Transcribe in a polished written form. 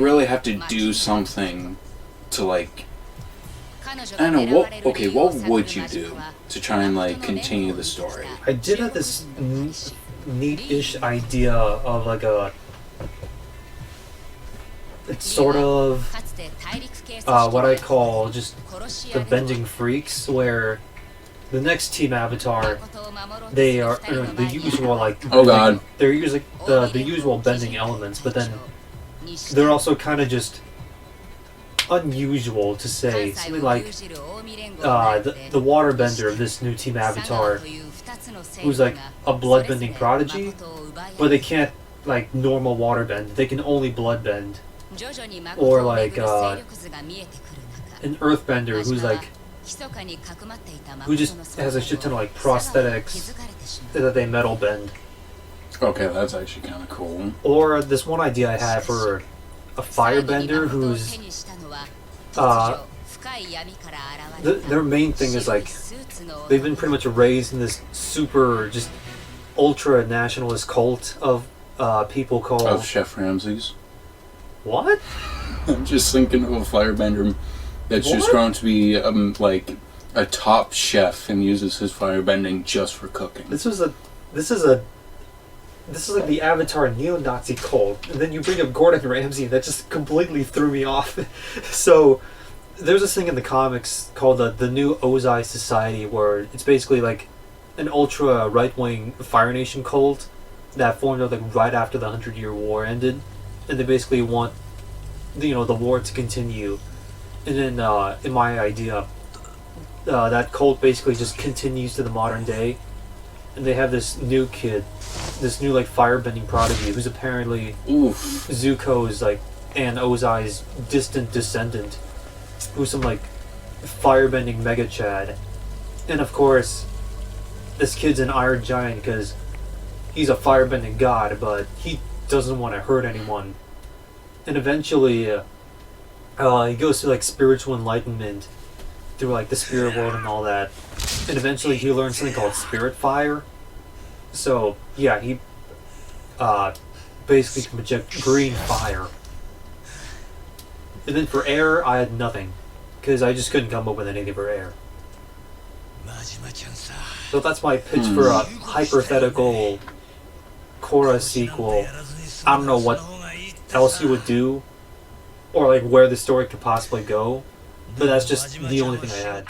really have to do something to like, I don't know, what would you do to try and like continue the story? I did have this neat-ish idea of like a, it's sort of what I call just the bending freaks, where the next Team Avatar, they are the usual like oh god, they're using the usual bending elements, but then they're also kind of just unusual to say. Something like the waterbender of this new Team Avatar, who's like a bloodbending prodigy, but they can't like normal waterbend. They can only bloodbend. Or like an earthbender who's like, who just has a shit ton of like prosthetics that they metal bend. okay, that's actually kind of cool. Or this one idea I had for a firebender who's their main thing is like they've been pretty much raised in this super just ultra nationalist cult of people called Of Chef Ramses. What? I'm just thinking of a firebender that's just grown to be like a top chef and uses his firebending just for cooking. This is like the Avatar neo-Nazi cult, and then you bring up Gordon Ramsay, and that just completely threw me off. So there's this thing in the comics called the New Ozai Society, where it's basically like an ultra right-wing Fire Nation cult that formed up like right after the 100-Year War ended, and they basically want the war to continue. And then in my idea, that cult basically just continues to the modern day, and they have this new kid, this new like firebending prodigy who's apparently Zuko's like and Ozai's distant descendant, who's some like firebending mega chad. And of course this kid's an iron giant because he's a firebending god, but he doesn't want to hurt anyone. And eventually he goes through like spiritual enlightenment through like the spirit world and all that, and eventually he learns something called spirit fire. So yeah, he basically can project green fire. And then for air, I had nothing, because I just couldn't come up with anything for air. So that's my pitch for a hypothetical Korra sequel. I don't know what else you would do, or like where the story could possibly go, but that's just the only thing I had.